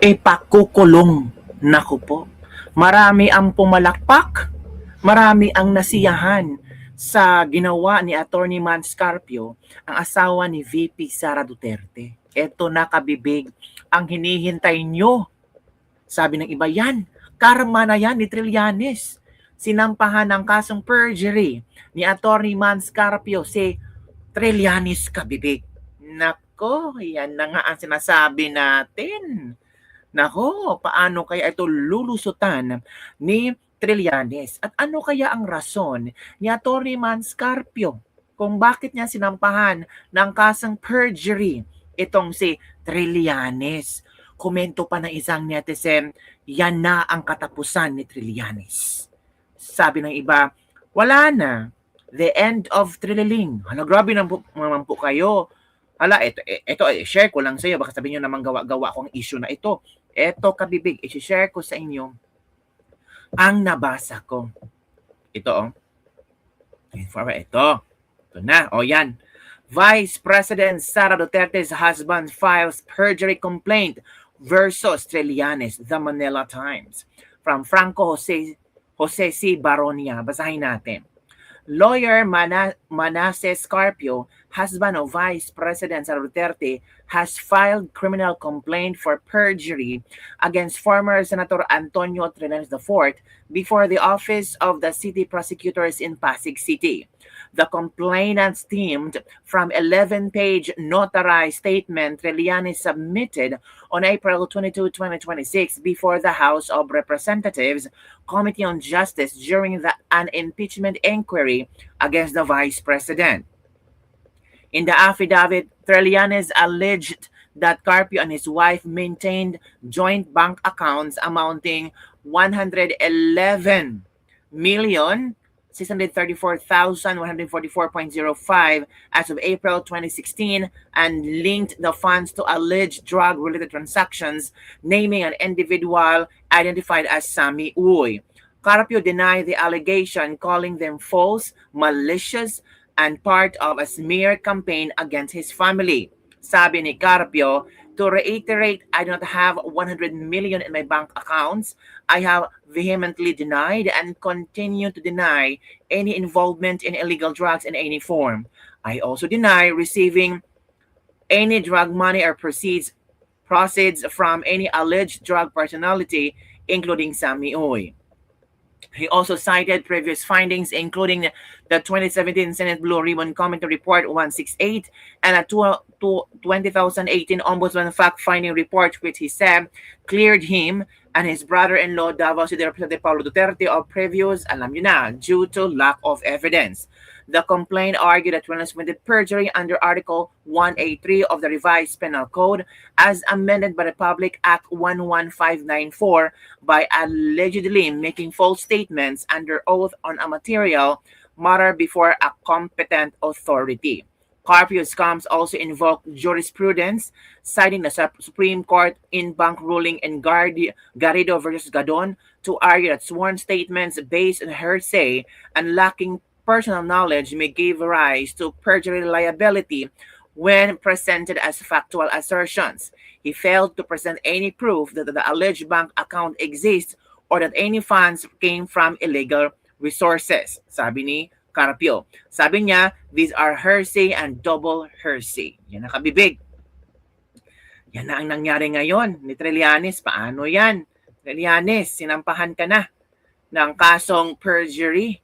ipakukulong. Naku po, marami ang pumalakpak, marami ang nasiyahan sa ginawa ni Attorney Man Scarpio, ang asawa ni VP Sara Duterte. Ito na kabibig ang hinihintay nyo. Sabi ng iba, yan, karma na yan ni Trillanes. Sinampahan ng kasong perjury ni Attorney Man Scarpio si Trillanes kabibig. Nako, yan na nga ang sinasabi natin. Nako, paano kaya ito lulusutan ni Trillanes? At ano kaya ang rason ni Atty. Man Scarpio kung bakit niya sinampahan ng kasang perjury itong si Trillanes? Komento pa ng isang netizen, yan na ang katapusan ni Trillanes. Sabi ng iba, wala na. The end of Trililing. Hala, grabe naman po kayo. Hala, ito, share ko lang sa iyo. Baka sabihin nyo naman gawa ko ang issue na ito. Ito kabibig, i-share ko sa inyo ang nabasa ko. Ito, Ito na, yan. Vice President Sara Duterte's husband files perjury complaint versus Trillanes, The Manila Times. From Franco Jose C. Baronia. Basahin natin. Lawyer Manasseh Scarpio, husband of Vice President Sara Duterte, has filed criminal complaint for perjury against former Senator Antonio Trillanes IV before the Office of the City Prosecutors in Pasig City. The complainant stemmed from 11-page notarized statement Trillanes submitted on April 22, 2026 before the House of Representatives Committee on Justice during an impeachment inquiry against the Vice President. In the affidavit, Trillanes alleged that Carpio and his wife maintained joint bank accounts amounting 111,634,144.05 as of April 2016 and linked the funds to alleged drug-related transactions, naming an individual identified as Sammy Uy. Carpio denied the allegation, calling them false, malicious, and part of a smear campaign against his family. Sabi ni Carpio, to reiterate, I do not have 100 million in my bank accounts. I have vehemently denied and continue to deny any involvement in illegal drugs in any form. I also deny receiving any drug money or proceeds from any alleged drug personality, including Sammy Uy. He also cited previous findings, including the 2017 Senate Blue Ribbon Committee Report 168 and a 2018 Ombudsman Fact-Finding Report, which he said cleared him and his brother-in-law, Davao City Representative Paulo Duterte, of previous, alam nyo na, due to lack of evidence. The complaint argued that Trillanes committed perjury under Article 183 of the Revised Penal Code as amended by Republic Act 11594 by allegedly making false statements under oath on a material matter before a competent authority. Carpio's scams also invoked jurisprudence, citing the Supreme Court in-bank ruling in Garrido versus Gadon to argue that sworn statements based on hearsay and lacking personal knowledge may give rise to perjury liability when presented as factual assertions. He failed to present any proof that the alleged bank account exists or that any funds came from illegal resources, sabi ni Carpio. Sabi niya, these are hearsay and double hearsay. Yan ang kabibig. Yan na ang nangyari ngayon ni Trillanes. Paano yan? Trillanes, sinampahan ka na ng kasong perjury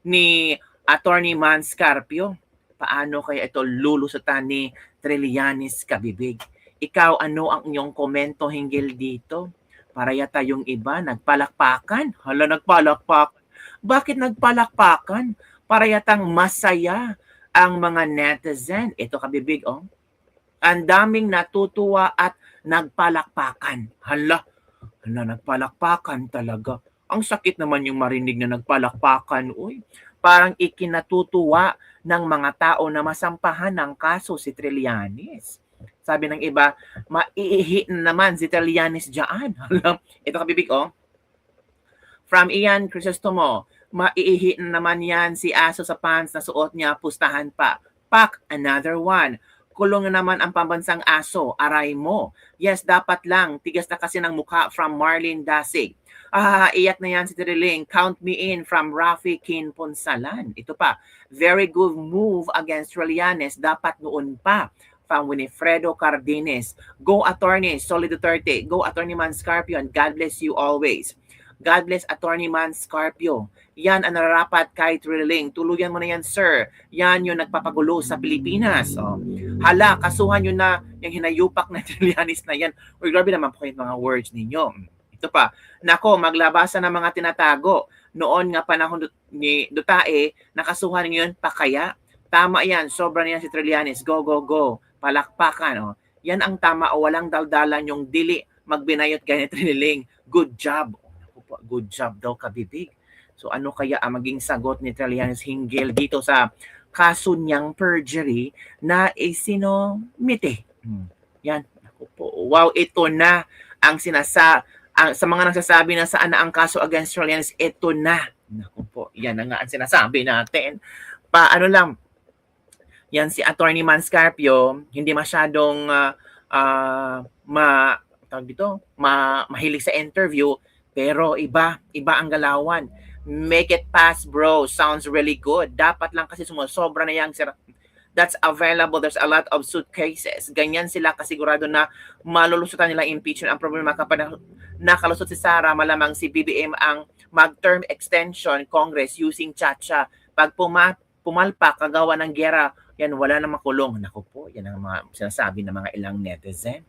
ni Attorney Man Scarpio. Paano kaya ito lulusutan ni Trillanes kabibig? Ikaw, ano ang inyong komento hinggil dito? Para yata yung iba, nagpalakpakan. Hala, nagpalakpakan. Bakit nagpalakpakan? Para yatang masaya ang mga netizen. Ito kabibig, ang daming natutuwa at nagpalakpakan. Hala, nagpalakpakan talaga. Ang sakit naman yung marinig na nagpalakpakan. Uy, parang ikinatutuwa ng mga tao na masampahan ng kaso si Trillanes. Sabi ng iba, maiihi naman si Trillanes dyan. Ito kabibig, From Ian Crisostomo, maiihi naman yan si aso sa pants na suot niya, pustahan pa. Pak, another one. kulong na naman ang pambansang aso, aray mo. Yes, dapat lang. Tigas na kasi ng mukha from Marlene Dasig. Iyak na yan si Triling. Count me in from Rafi Kinponsalan. Ito pa, very good move against Trillanes. Dapat noon pa. From Winifredo Cardenes. Go attorney, Solid Duterte. Go attorney Man Scarpio. And God bless you always. God bless attorney Man Scarpio. Yan ang nararapat kay Triling. Tuluyan mo na yan, sir. Yan yung nagpapagulo sa Pilipinas. Oh. Hala, kasuhan nyo na yung hinayupak na Trillanes na yan. Uy, grabe naman po yung mga words ninyo. Ito pa, nako, maglabasan ng mga tinatago. Noon nga panahon ni Dutae, nakasuhan ngayon pa kaya? Tama yan, sobra na yan si Trillanes. Go, go, go. Palakpakan. Oh. Yan ang tama o walang daldalan yung dili magbinayot kay Triling. Good job. Good job daw, kabibig. So ano kaya ang maging sagot ni Trillanes hinggil dito sa kaso niyang perjury na isinomite? Yan. Ako po. Wow, ito na ang sa mga nagsasabi na saan na ang kaso against Trillanes, ito na. Naku po, yan na nga ang sinasabi natin. Paano lang, yan si Attorney Man Scarpio, hindi masyadong mahilig sa interview, pero iba ang galawan. Make it pass, bro. Sounds really good. Dapat lang kasi sumusobra na yang that's available. There's a lot of suitcases. Ganyan sila kasigurado na malulusutan nila impeachment. Ang problema kapag nakalusot si Sara, malamang si BBM ang mag-term extension Congress using Chacha. Pag pumalpak, kagawa ng gera, yan, wala na makulong. Naku po, yan ang mga sinasabi ng mga ilang netizen.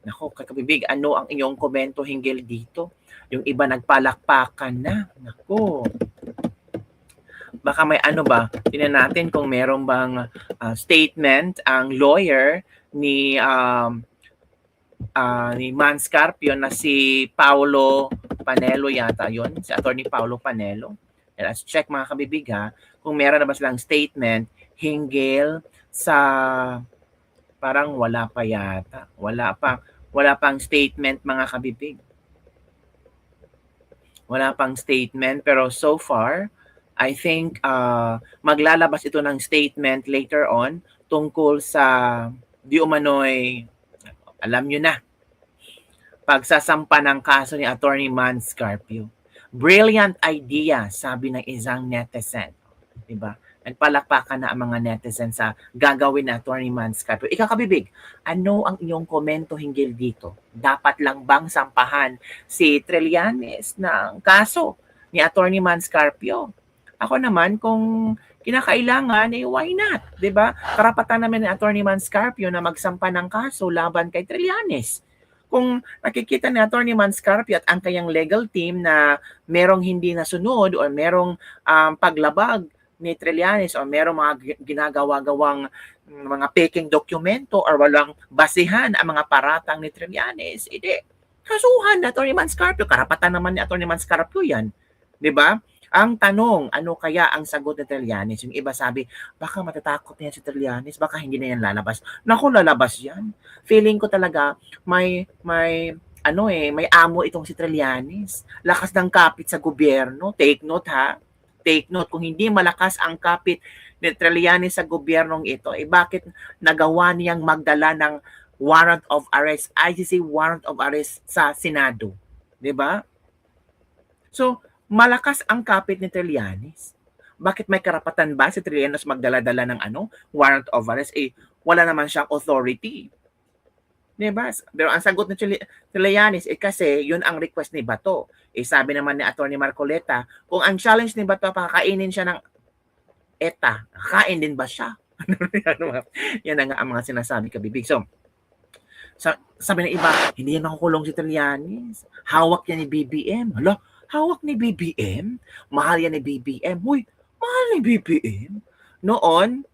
Naku, kakabibig, ano ang inyong komento hinggil dito? Yung iba nagpalakpakan na. Naku. Baka may ano ba? Tingnan natin kung meron bang statement ang lawyer ni Man Scarpio na si Paolo Panelo yata yon, si Attorney Paolo Panelo. Let's check mga kabibig ha, kung meron na ba silang statement hinggil sa parang wala pa yata. Wala pang statement mga kabibig. Wala pang statement pero so far I think maglalabas ito ng statement later on tungkol sa di umano'y, alam nyo na, pagsasampa ng kaso ni Attorney Man Scarpio. Brilliant idea, sabi ng isang netizen. Diba? Nagpalakpakan na ang mga netizen sa gagawin na Attorney Man Scarpio. Ikakabibig, ano ang inyong komento hinggil dito? Dapat lang bang sampahan si Trillanes ng kaso ni Attorney Man Scarpio? Ako naman, kung kinakailangan, why not? Diba? Karapatan naman ni Attorney Man Scarpio na magsampa ng kaso laban kay Trillanes. Kung nakikita ni Attorney Man Scarpio at ang kanyang legal team na merong hindi nasunod o merong paglabag ni Trillanes o merong mga ginagawa-gawang mga peking dokumento or walang basihan ang mga paratang ni Trillanes, kasuhan na Attorney Man Scarpio. Karapatan naman ni Attorney Man Scarpio yan. Diba? Ang tanong, ano kaya ang sagot ni Trillanes? Yung iba sabi, baka matatakot niya si Trillanes, baka hindi na yan lalabas. Naku, lalabas yan. Feeling ko talaga may amo itong si Trillanes. Lakas ng kapit sa gobyerno. Take note ha. Take note, kung hindi malakas ang kapit ni Trillanes sa gobyernong ito, bakit nagawa niyang magdala ng warrant of arrest, ICC warrant of arrest sa Senado? 'Di ba? So, malakas ang kapit ni Trillanes. Bakit may karapatan ba si Trillanes magdala-dala ng warrant of arrest? Wala naman siyang authority. Diba? Pero ang sagot ni Trillanes kasi yun ang request ni Bato. Sabi naman ni Attorney Marcoleta, kung ang challenge ni Bato, pakakainin siya ng ETA, kakain din ba siya? Yan na nga ang mga sinasabi, kabibig. So, sabi ng iba, hindi yan makukulong si Trillanes. Hawak yan ni BBM. Hala, hawak ni BBM? Mahal yan ni BBM? Huy, mahal ni BBM? Noon,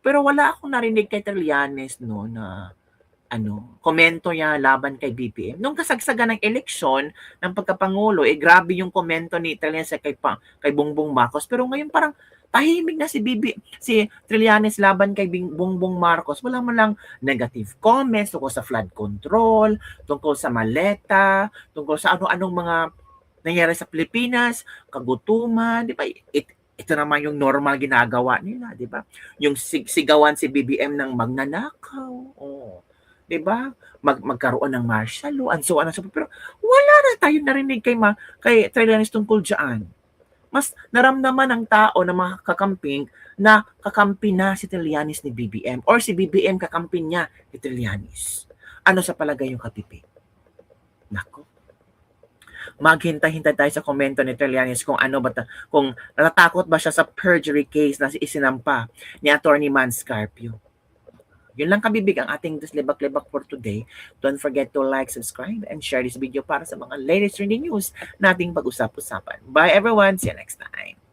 pero wala akong narinig kay Trillanes na komento niya laban kay BBM. Nung kasagsagan ng eleksyon ng pagkapangulo, grabe yung komento ni Trillanes kay Bongbong Marcos. Pero ngayon parang tahimik na si Trillanes laban kay Bongbong Marcos. Wala man lang negative comments tungkol sa flood control, tungkol sa maleta, tungkol sa ano-anong mga nangyari sa Pilipinas, kagutuman, di ba? ito naman yung normal ginagawa nila, 'di ba? Yung sigawan si BBM ng magnanakaw. Oh, 'di ba? Magkaroon ng martial law and so on and so forth. Pero wala na tayong narinig kay Trillanes tungkol diyan. Mas naramdaman ng tao na mga kakamping na kakampi na si Trillanes ni BBM or si BBM kakampi niya ni Trillanes. Ano sa palagay yung Katipi? Nako. Maghintay-hintay tayo sa komento ni Trillanes kung ano ba kung natatakot ba siya sa perjury case na isinampa ni Attorney Man Scarpio. Yun lang kabibig ang ating Libak-Libak for today. Don't forget to like, subscribe, and share this video para sa mga latest trending news nating pag-usap-usapan. Bye everyone! See you next time!